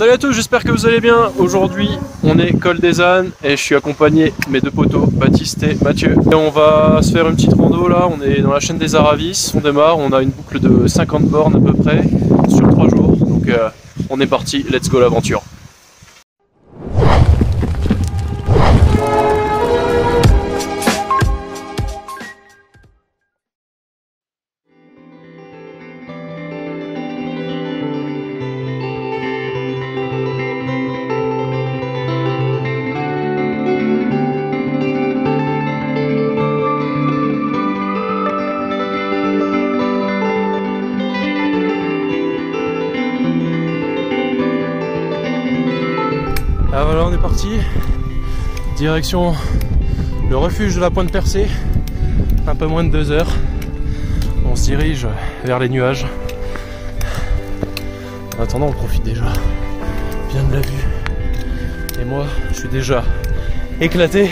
Salut à tous, j'espère que vous allez bien. Aujourd'hui, on est Col des Ânes et je suis accompagné de mes deux potos, Baptiste et Mathieu. Et on va se faire une petite rando là, on est dans la chaîne des Aravis, on démarre, on a une boucle de 50 bornes à peu près sur 3 jours. Donc on est parti, let's go l'aventure. Ah voilà, on est parti, direction le refuge de la Pointe Percée, un peu moins de 2 heures. On se dirige vers les nuages. En attendant, on profite déjà bien de la vue. Et moi, je suis déjà éclaté.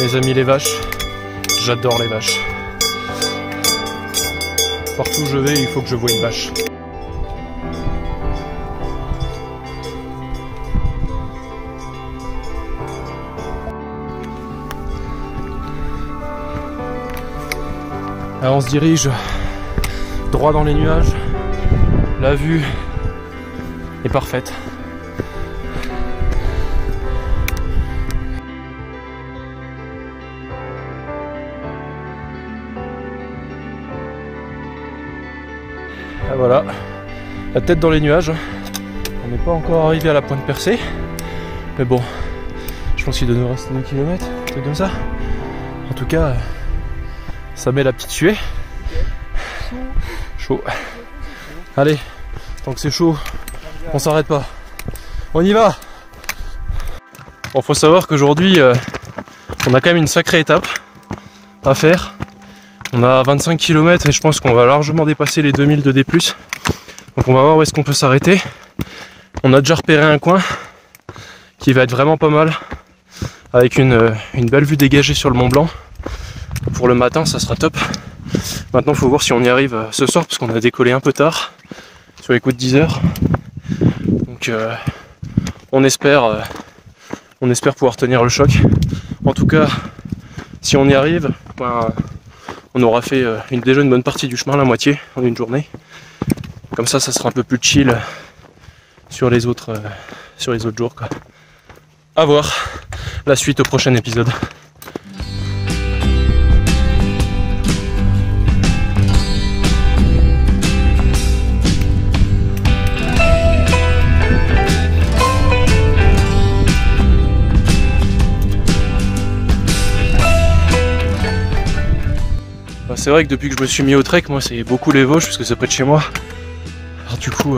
Mes amis les vaches. J'adore les vaches. Partout où je vais, il faut que je voie une vache. Alors on se dirige droit dans les nuages. La vue est parfaite. Ah voilà, la tête dans les nuages. On n'est pas encore arrivé à la Pointe Percée, mais bon, je pense qu'il doit nous rester 2 km, un truc comme ça. En tout cas, ça met la petite suée. Chaud. Allez, tant que c'est chaud, on s'arrête pas. On y va. Bon, faut savoir qu'aujourd'hui, on a quand même une sacrée étape à faire. On a 25 km et je pense qu'on va largement dépasser les 2000 de D+. Donc on va voir où est-ce qu'on peut s'arrêter. On a déjà repéré un coin qui va être vraiment pas mal, avec une belle vue dégagée sur le Mont Blanc. Pour le matin, ça sera top. Maintenant, il faut voir si on y arrive ce soir, parce qu'on a décollé un peu tard, sur les coups de 10 heures. Donc on espère pouvoir tenir le choc. En tout cas, si on y arrive, ben, on aura fait déjà une bonne partie du chemin, la moitié, en une journée. Comme ça sera un peu plus chill sur les autres jours, quoi. À voir la suite au prochain épisode. C'est vrai que depuis que je me suis mis au trek, moi c'est beaucoup les Vosges parce que c'est près de chez moi. Alors du coup,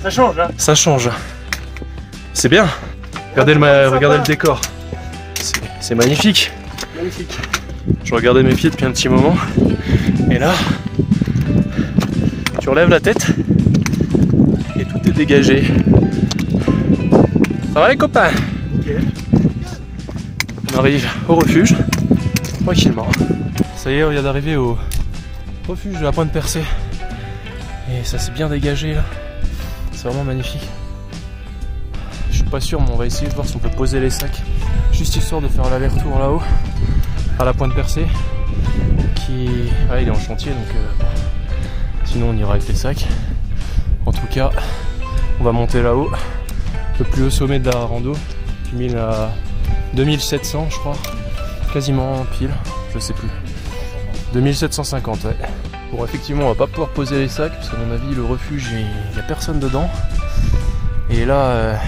ça change, hein. Ça change. C'est bien. Regardez le décor. C'est magnifique. Magnifique. Je regardais mes pieds depuis un petit moment. Et là, tu relèves la tête et tout est dégagé. Ça va les copains? Okay. On arrive au refuge, tranquillement. Ça y est, on vient d'arriver au refuge de la Pointe Percée. Et ça s'est bien dégagé là. C'est vraiment magnifique. Je suis pas sûr, mais on va essayer de voir si on peut poser les sacs. Juste histoire de faire l'aller-retour là-haut, à la Pointe Percée. Ouais, il est en chantier, donc sinon on ira avec les sacs. En tout cas, on va monter là-haut, le plus haut sommet de la rando. J'ai mis à 2700 je crois, quasiment pile, je sais plus. 2750, ouais. Bon, effectivement, on va pas pouvoir poser les sacs parce qu'à mon avis, le refuge, il n'y a personne dedans. Et là,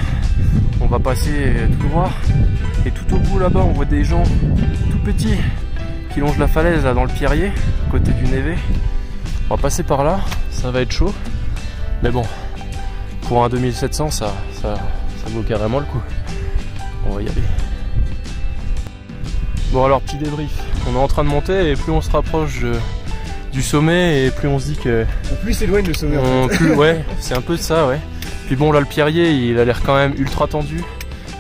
on va passer tout droit. Et tout au bout là-bas, on voit des gens tout petits qui longent la falaise là dans le pierrier, à côté du névé. On va passer par là, ça va être chaud. Mais bon, pour un 2700, ça vaut carrément le coup. On va y aller. Bon alors, petit débrief. On est en train de monter et plus on se rapproche du sommet et plus on se dit que... Plus s'éloigne le sommet. Ouais, c'est un peu de ça, ouais. Puis bon, là le pierrier, il a l'air quand même ultra tendu.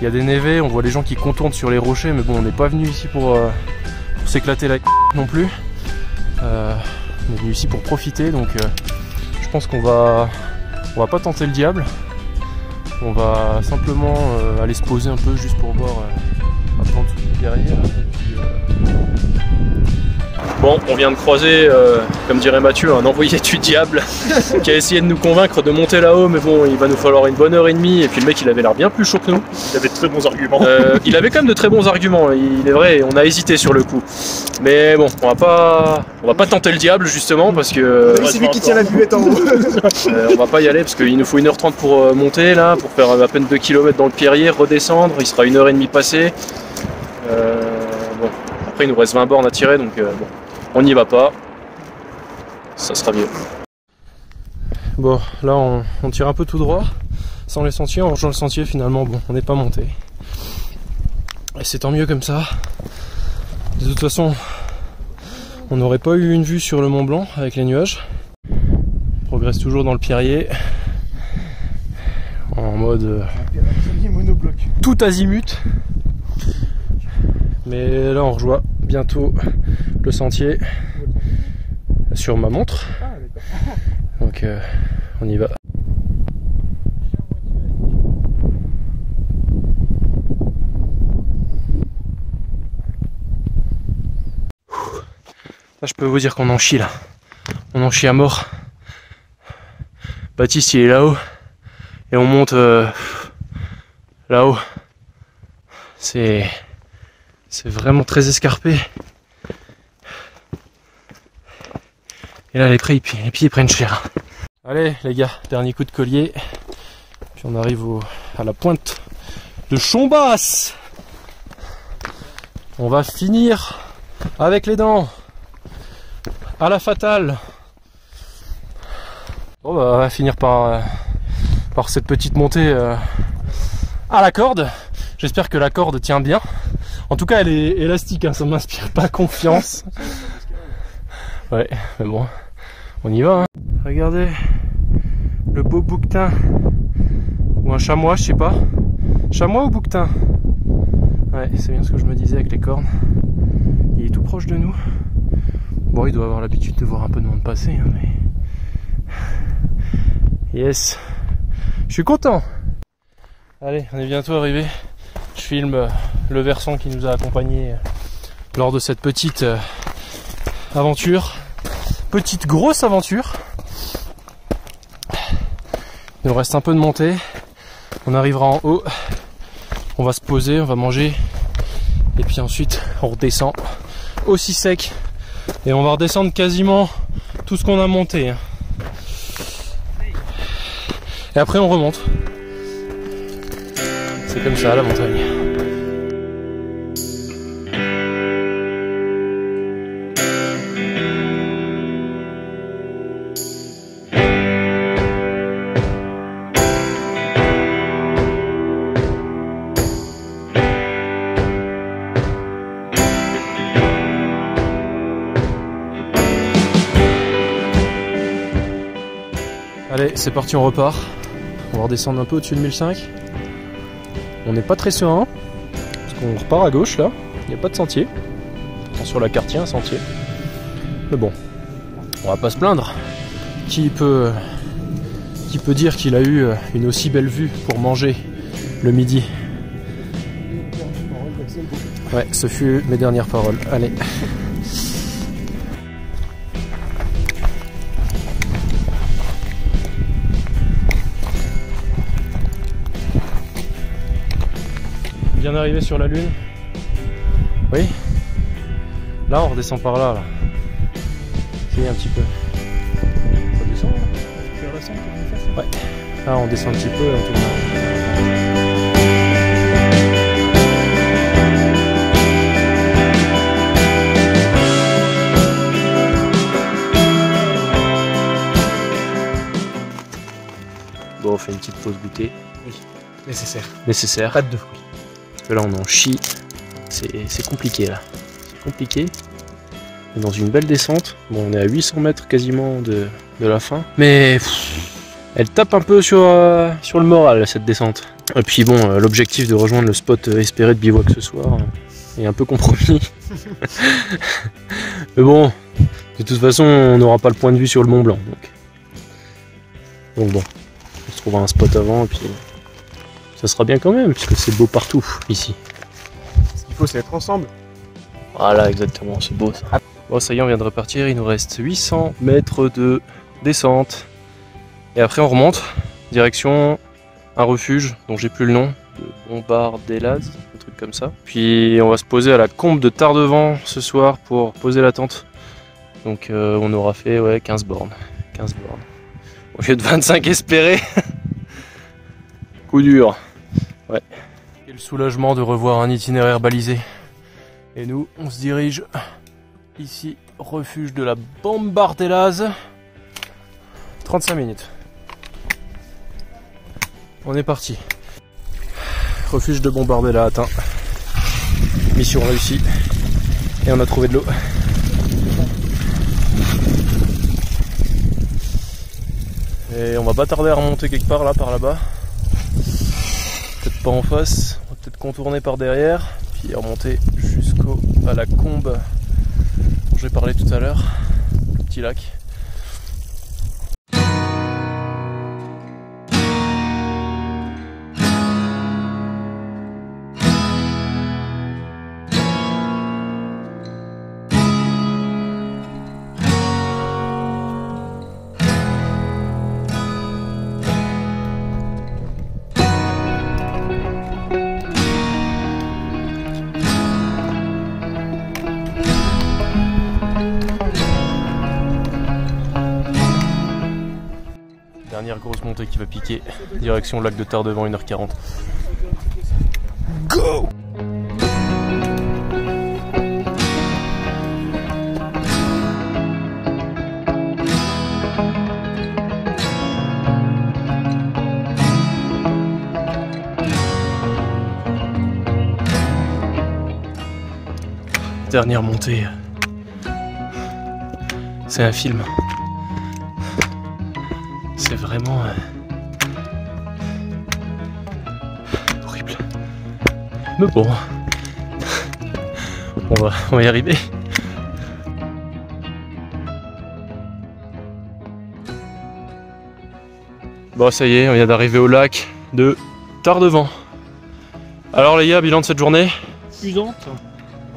Il y a des névés, on voit les gens qui contournent sur les rochers, mais bon, on n'est pas venu ici pour s'éclater la non plus. On est venu ici pour profiter, donc je pense qu'on va pas tenter le diable. On va simplement aller se poser un peu juste pour voir un plan de derrière. Bon, on vient de croiser, comme dirait Mathieu, un envoyé du diable qui a essayé de nous convaincre de monter là-haut, mais bon, il va nous falloir une bonne heure et demie, et puis le mec il avait l'air bien plus chaud que nous. Il avait de très bons arguments. Il avait quand même de très bons arguments, il est vrai, on a hésité sur le coup. Mais bon, on va pas tenter le diable justement, parce que... C'est lui qui tient la buvette en haut. on va pas y aller, parce qu'il nous faut 1h30 pour monter là, pour faire à peine 2 km dans le pierrier, redescendre, il sera 1h30 passée. Bon, après il nous reste 20 bornes à tirer, donc bon. On n'y va pas, ça sera mieux. Bon, là on tire un peu tout droit, sans les sentiers, on rejoint le sentier finalement, bon, on n'est pas monté. Et c'est tant mieux comme ça. De toute façon, on n'aurait pas eu une vue sur le Mont Blanc avec les nuages. On progresse toujours dans le pierrier, en mode tout azimut. Mais là on rejoint bientôt le sentier sur ma montre. Donc on y va. Là je peux vous dire qu'on en chie là. On en chie à mort. Baptiste il est là-haut. Et on monte là-haut. C'est vraiment très escarpé. Et là les pieds prennent cher. Allez les gars, dernier coup de collier. Puis on arrive à la pointe de Chombas. On va finir avec les dents. À la fatale. Bon bah on va finir par cette petite montée à la corde. J'espère que la corde tient bien. En tout cas, elle est élastique, hein, ça m'inspire pas confiance. Ouais, mais bon, on y va. Hein. Regardez, le beau bouquetin. Ou un chamois, je sais pas. Chamois ou bouquetin? Ouais, c'est bien ce que je me disais avec les cornes. Il est tout proche de nous. Bon, il doit avoir l'habitude de voir un peu de monde passer, hein, mais... Yes. Je suis content. Allez, on est bientôt arrivé. Je filme le versant qui nous a accompagnés lors de cette petite aventure. Petite grosse aventure. Il nous reste un peu de montée. On arrivera en haut. On va se poser, on va manger. Et puis ensuite, on redescend aussi sec. Et on va redescendre quasiment tout ce qu'on a monté. Et après, on remonte. C'est comme ça la montagne. Allez, c'est parti, on repart. On va redescendre un peu au-dessus de 1005. On n'est pas très serein, parce qu'on repart à gauche là, il n'y a pas de sentier. Sur la carte, il y a un sentier. Mais bon, on va pas se plaindre. Qui peut dire qu'il a eu une aussi belle vue pour manger le midi? Ouais, ce fut mes dernières paroles. Allez. Bien arrivé sur la lune. Oui. Là on redescend par là. C'est un petit peu. Ça descend là? Ouais. Là on descend un petit peu et on tourne là. Bon, on fait une petite pause goûter. Oui. Nécessaire. Nécessaire. Pas de fruits. Parce que là on en chie. C'est compliqué là. C'est compliqué. On est dans une belle descente. Bon, on est à 800 mètres quasiment de la fin. Mais elle tape un peu sur le moral cette descente. Et puis bon, l'objectif de rejoindre le spot espéré de bivouac ce soir est un peu compromis. Mais bon, de toute façon, on n'aura pas le point de vue sur le Mont Blanc. Donc bon, on se trouvera un spot avant et puis ça sera bien quand même, puisque c'est beau partout ici. Ce qu'il faut, c'est être ensemble. Voilà, exactement, c'est beau ça. Bon, ça y est, on vient de repartir, il nous reste 800 mètres de descente. Et après, on remonte, direction un refuge dont j'ai plus le nom, de Bombardelaz, un truc comme ça. Puis on va se poser à la combe de Tardevant ce soir pour poser la tente. Donc on aura fait ouais, 15 bornes. 15 bornes. Au lieu de 25 espérés. Coup dur. Ouais. Quel soulagement de revoir un itinéraire balisé. Et nous, on se dirige ici, refuge de la Bombardelaz. 35 minutes. On est parti. Refuge de Bombardelaz atteint. Mission réussie. Et on a trouvé de l'eau. Et on va pas tarder à remonter quelque part là, par là-bas. Peut-être pas en face, on va peut-être contourner par derrière, puis remonter jusqu'à la combe dont j'ai parlé tout à l'heure, le petit lac. Dernière grosse montée qui va piquer, direction lac de Tardevant, 1h40. Go! Dernière montée. C'est un film. C'est vraiment horrible. Mais bon, on va y arriver. Bon, ça y est, on vient d'arriver au lac de Tardevant. Alors les gars, bilan de cette journée? Usante.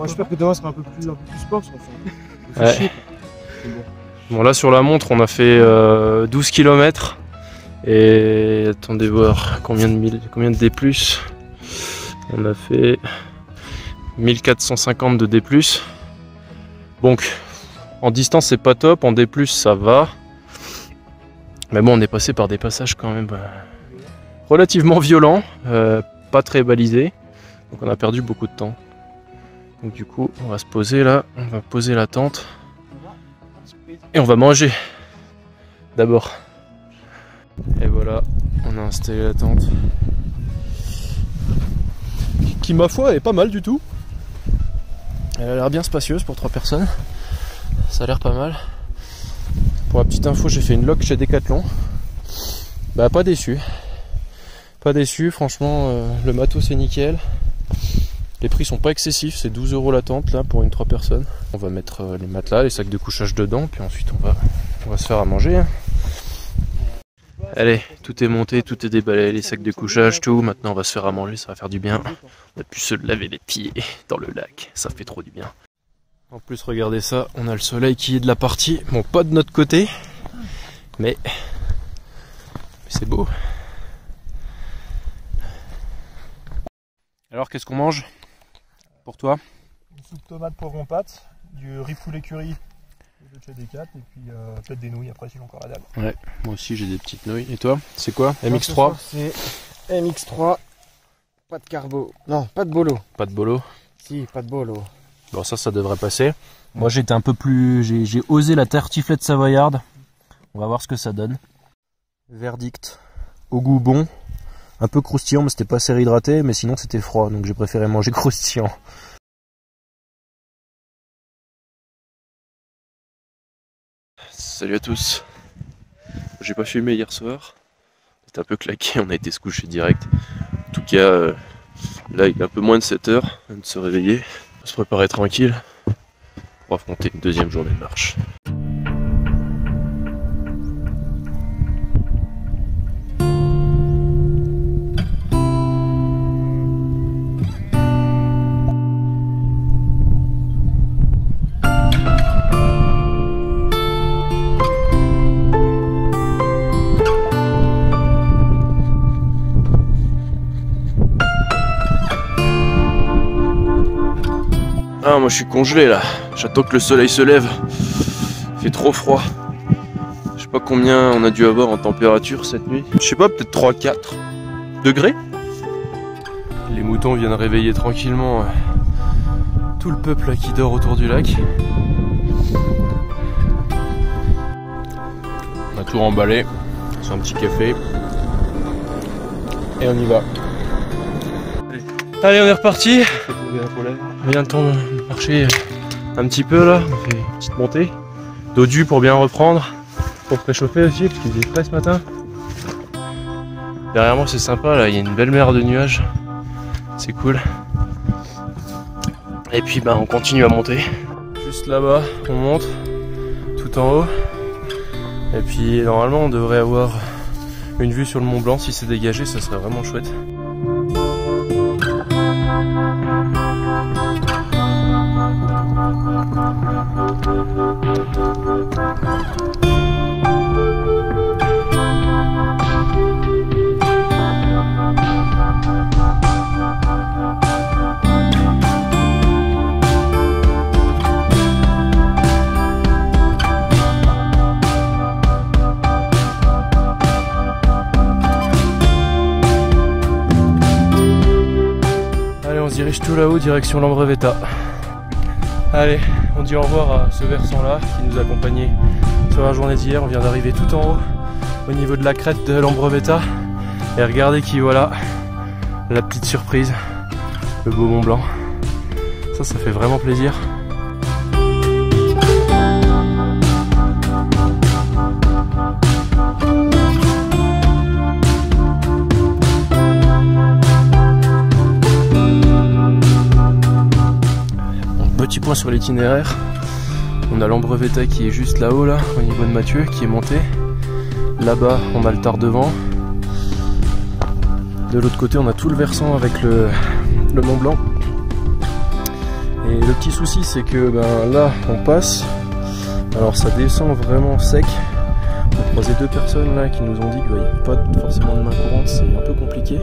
J'espère que demain sera un peu plus sport, parce qu'on Ouais. chier. Bon, là sur la montre, on a fait 12 km. Et attendez voir combien de D+. On a fait 1450 de D+. Donc en distance c'est pas top, en D+, ça va. Mais bon, on est passé par des passages quand même relativement violents, pas très balisés. Donc on a perdu beaucoup de temps. Donc du coup, on va se poser là, on va poser la tente. Et on va manger d'abord. Et voilà, on a installé la tente. Qui ma foi est pas mal du tout. Elle a l'air bien spacieuse pour 3 personnes. Ça a l'air pas mal. Pour la petite info, j'ai fait une loc chez Decathlon. Bah pas déçu. Pas déçu, franchement le matos est nickel. Les prix sont pas excessifs, c'est 12 € la tente là pour une 3 personnes. On va mettre les matelas, les sacs de couchage dedans, puis ensuite on va se faire à manger. Hein. Allez, tout est monté, tout est déballé, les sacs de couchage, tout. Maintenant on va se faire à manger, ça va faire du bien. On a pu se laver les pieds dans le lac, ça fait trop du bien. En plus regardez ça, on a le soleil qui est de la partie, bon pas de notre côté, mais c'est beau. Alors qu'est-ce qu'on mange pour toi? Une soupe tomate poivron pâte, du riz poulet curry de chez Decat, et puis peut-être des nouilles après si j'ai encore la dalle. Ouais, moi aussi j'ai des petites nouilles. Et toi, c'est quoi? MX3? C'est MX3, pas de carbo. Non, pas de bolo. Pas de bolo? Si, pas de bolo. Bon, ça devrait passer. Moi j'étais un peu plus... J'ai osé la tartiflette savoyarde. On va voir ce que ça donne. Verdict. Au goût bon. Un peu croustillant, mais c'était pas assez réhydraté, mais sinon c'était froid, donc j'ai préféré manger croustillant. Salut à tous. J'ai pas fumé hier soir. C'était un peu claqué, on a été se coucher direct. En tout cas, là il est un peu moins de 7 heures, de se réveiller, se préparer tranquille pour affronter une deuxième journée de marche. Ah, moi je suis congelé là, j'attends que le soleil se lève, il fait trop froid. Je sais pas combien on a dû avoir en température cette nuit. Je sais pas, peut-être 3-4 degrés. Les moutons viennent réveiller tranquillement tout le peuple là, qui dort autour du lac. On a tout remballé, c'est un petit café. Et on y va. Allez, on est reparti. On vient de marcher un petit peu là, on fait une petite montée. Dodu pour bien reprendre, pour préchauffer aussi, parce qu'il faisait frais ce matin. Derrière moi c'est sympa là, il y a une belle mer de nuages. C'est cool. Et puis bah on continue à monter. Juste là-bas, on monte tout en haut. Et puis normalement on devrait avoir une vue sur le Mont Blanc. Si c'est dégagé, ça serait vraiment chouette. Dirige tout là-haut, direction Lambreveta. Allez, on dit au revoir à ce versant-là qui nous accompagnait sur la journée d'hier. On vient d'arriver tout en haut, au niveau de la crête de Lambreveta. Et regardez qui voilà, la petite surprise, le beau Mont Blanc. Ça fait vraiment plaisir. Petit point sur l'itinéraire, on a Lambreveta qui est juste là-haut là, au niveau de Mathieu, qui est monté. Là-bas on a le Tard devant. De l'autre côté on a tout le versant avec le Mont Blanc. Et le petit souci c'est que là on passe, alors ça descend vraiment sec. On a croisé deux personnes là qui nous ont dit qu'il n'y avait pas forcément de main courante, c'est un peu compliqué.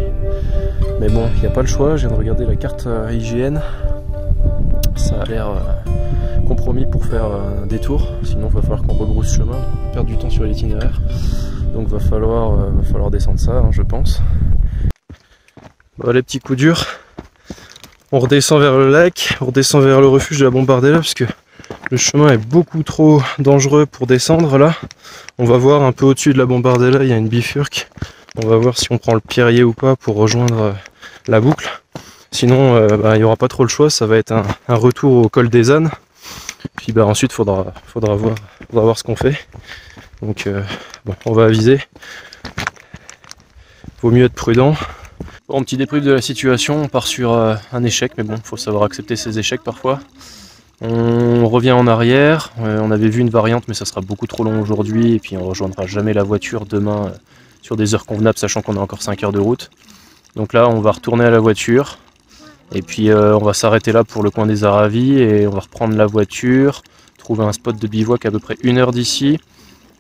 Mais bon, il n'y a pas le choix, je viens de regarder la carte IGN. Ça a l'air compromis pour faire un détour, sinon il va falloir qu'on rebrousse chemin, perdre du temps sur l'itinéraire. Donc va falloir descendre ça, hein, je pense. Bon, les petits coups durs. On redescend vers le lac, on redescend vers le refuge de la Bombardella parce que le chemin est beaucoup trop dangereux pour descendre là. On va voir un peu au-dessus de la Bombardella, il y a une bifurque. On va voir si on prend le Pierrier ou pas pour rejoindre la boucle. Sinon, il n'y aura pas trop le choix, ça va être un retour au col des ânes. Puis ensuite, faudra voir ce qu'on fait. Donc, bon, on va aviser. Vaut mieux être prudent. Bon, petit débrief de la situation, on part sur un échec, mais bon, il faut savoir accepter ses échecs parfois. On revient en arrière, on avait vu une variante, mais ça sera beaucoup trop long aujourd'hui. Et puis, on ne rejoindra jamais la voiture demain sur des heures convenables, sachant qu'on a encore 5 heures de route. Donc là, on va retourner à la voiture. Et puis on va s'arrêter là pour le coin des Aravis et on va reprendre la voiture, trouver un spot de bivouac à peu près 1 heure d'ici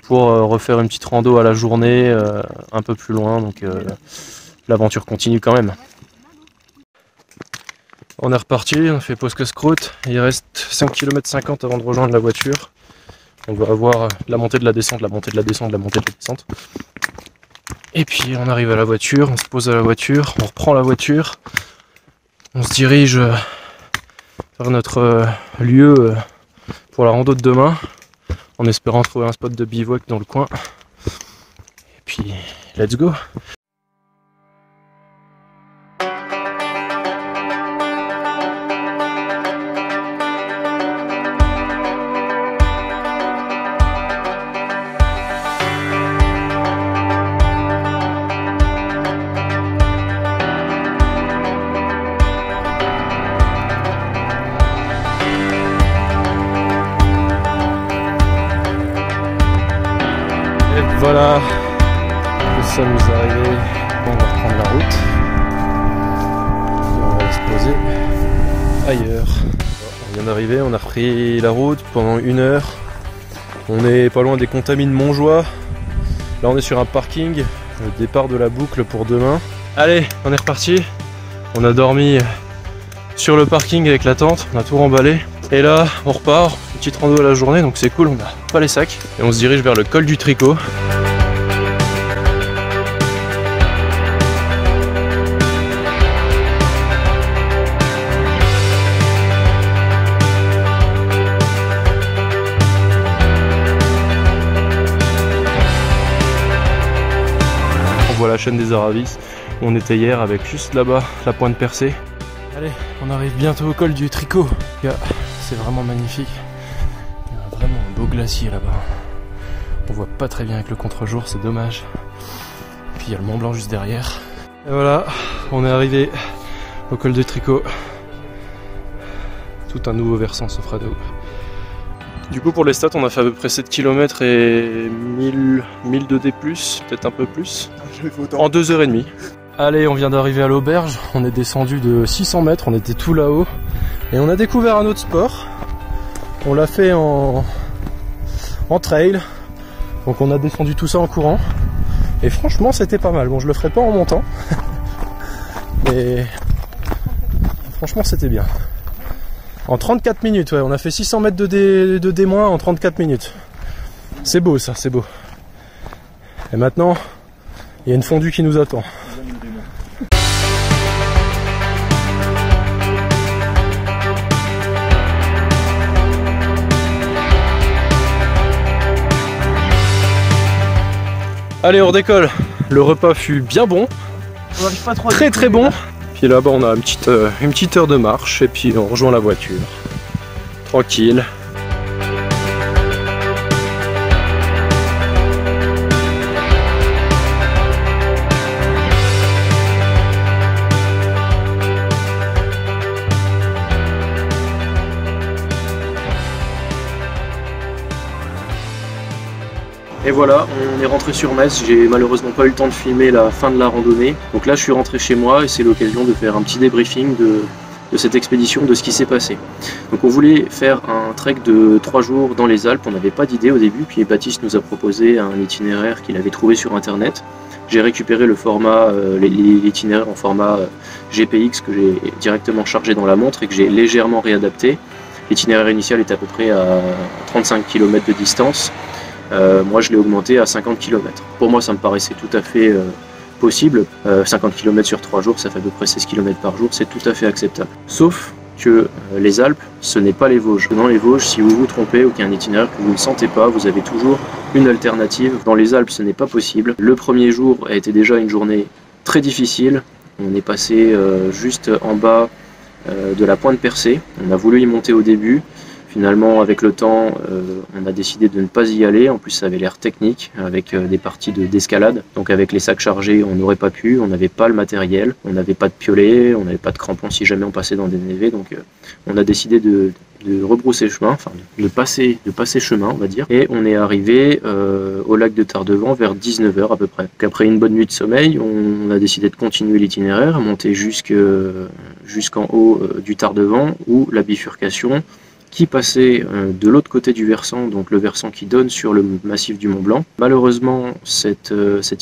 pour refaire une petite rando à la journée un peu plus loin. Donc l'aventure continue quand même. On est reparti, on fait pause casse-croûte, il reste 5 km 50 avant de rejoindre la voiture. On va avoir la montée de la descente, la montée de la descente, la montée de la descente. Et puis on arrive à la voiture, on se pose à la voiture, on reprend la voiture. On se dirige vers notre lieu pour la rando de demain, en espérant trouver un spot de bivouac dans le coin. Et puis, let's go! Voilà, le sol nous est arrivé, on va reprendre la route et on va aller se poser ailleurs. On vient d'arriver, on a repris la route pendant 1 heure, on est pas loin des contamines Montjoie, là on est sur un parking, le départ de la boucle pour demain. Allez, on est reparti, on a dormi sur le parking avec la tente, on a tout remballé et là on repart, petite rando à la journée donc c'est cool, on n'a pas les sacs et on se dirige vers le col du Tricot. On voit la chaîne des Aravis, où on était hier avec juste là-bas la pointe percée. Allez, on arrive bientôt au col du Tricot. C'est vraiment magnifique. Il y a vraiment un beau glacier là-bas. On voit pas très bien avec le contre-jour, c'est dommage. Puis il y a le Mont Blanc juste derrière. Et voilà, on est arrivé au col du Tricot. Tout un nouveau versant s'offre à nous. Du coup pour les stats on a fait à peu près 7 km et 1000 de D+, peut-être un peu plus, en 2h30. Allez, on vient d'arriver à l'auberge, on est descendu de 600 mètres, on était tout là-haut. Et on a découvert un autre sport, on l'a fait en trail, donc on a descendu tout ça en courant. Et franchement c'était pas mal, bon je le ferai pas en montant, mais franchement c'était bien. En 34 minutes, ouais, on a fait 600 mètres de D- en 34 minutes. C'est beau ça, c'est beau. Et maintenant, il y a une fondue qui nous attend. Allez, on redécolle. Le repas fut bien bon. On n'arrive pas trop très très bon. Puis là-bas on a une petite heure de marche et puis on rejoint la voiture. Tranquille. Et voilà, on est rentré sur Metz, j'ai malheureusement pas eu le temps de filmer la fin de la randonnée. Donc là je suis rentré chez moi et c'est l'occasion de faire un petit débriefing de cette expédition, de ce qui s'est passé. Donc on voulait faire un trek de 3 jours dans les Alpes, on n'avait pas d'idée au début, puis Baptiste nous a proposé un itinéraire qu'il avait trouvé sur internet. J'ai récupéré le format, l'itinéraire en format GPX que j'ai directement chargé dans la montre et que j'ai légèrement réadapté. L'itinéraire initial était à peu près à 35 km de distance. Moi je l'ai augmenté à 50 km. Pour moi ça me paraissait tout à fait possible. 50 km sur 3 jours, ça fait à peu près 16 km par jour, c'est tout à fait acceptable. Sauf que les Alpes, ce n'est pas les Vosges. Dans les Vosges, si vous vous trompez ou qu'il y a un itinéraire que vous ne sentez pas, vous avez toujours une alternative. Dans les Alpes, ce n'est pas possible. Le premier jour a été déjà une journée très difficile. On est passé juste en bas de la pointe percée. On a voulu y monter au début. Finalement, avec le temps, on a décidé de ne pas y aller. En plus, ça avait l'air technique, avec des parties d'escalade. Donc avec les sacs chargés, on n'aurait pas pu, on n'avait pas le matériel, on n'avait pas de piolet, on n'avait pas de crampons si jamais on passait dans des névés. Donc on a décidé de rebrousser chemin, enfin de passer chemin, on va dire. Et on est arrivé au lac de Tardevant vers 19 h à peu près. Donc après une bonne nuit de sommeil, on a décidé de continuer l'itinéraire, monter jusqu'en haut du Tardevant, où la bifurcation qui passait de l'autre côté du versant, donc le versant qui donne sur le massif du Mont Blanc. Malheureusement, cet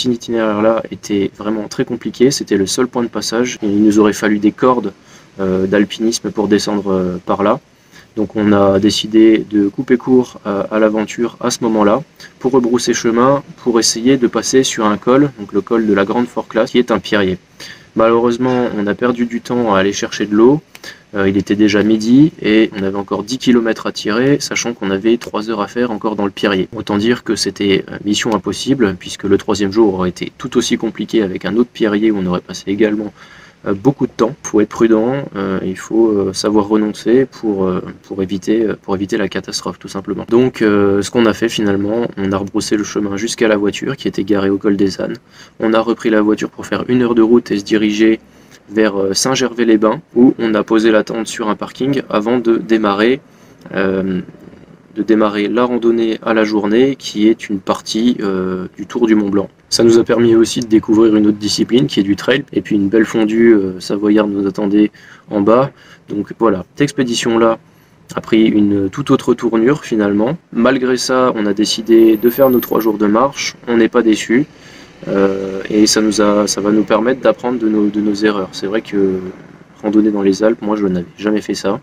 itinéraire-là était vraiment très compliqué, c'était le seul point de passage. Il nous aurait fallu des cordes d'alpinisme pour descendre par là. Donc on a décidé de couper court à l'aventure à ce moment-là, pour rebrousser chemin, pour essayer de passer sur un col, donc le col de la Grande Forclaz, qui est un pierrier. Malheureusement, on a perdu du temps à aller chercher de l'eau. Il était déjà midi et on avait encore 10 km à tirer, sachant qu'on avait 3 heures à faire encore dans le pierrier. Autant dire que c'était mission impossible, puisque le 3e jour aurait été tout aussi compliqué avec un autre pierrier où on aurait passé également beaucoup de temps. Il faut être prudent, il faut savoir renoncer pour éviter la catastrophe tout simplement. Donc ce qu'on a fait finalement, on a rebroussé le chemin jusqu'à la voiture qui était garée au col des Ânes. On a repris la voiture pour faire 1 heure de route et se diriger vers Saint-Gervais-les-Bains, où on a posé la tente sur un parking avant de démarrer de démarrer la randonnée à la journée, qui est une partie du Tour du Mont Blanc. Ça nous a permis aussi de découvrir une autre discipline qui est du trail, et puis une belle fondue savoyarde nous attendait en bas. Donc voilà, cette expédition-là a pris une toute autre tournure finalement. Malgré ça, on a décidé de faire nos 3 jours de marche, on n'est pas déçus, et ça va nous permettre d'apprendre de nos erreurs. C'est vrai que randonner dans les Alpes, moi je n'avais jamais fait ça.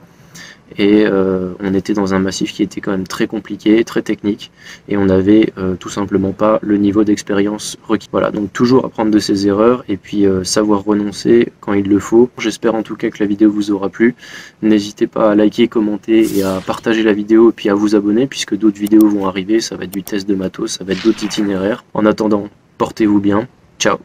Et on était dans un massif qui était quand même très compliqué, très technique, et on n'avait tout simplement pas le niveau d'expérience requis. Voilà, donc toujours apprendre de ses erreurs et puis savoir renoncer quand il le faut. J'espère en tout cas que la vidéo vous aura plu. N'hésitez pas à liker, commenter et à partager la vidéo et puis à vous abonner puisque d'autres vidéos vont arriver. Ça va être du test de matos, ça va être d'autres itinéraires. En attendant, portez-vous bien. Ciao.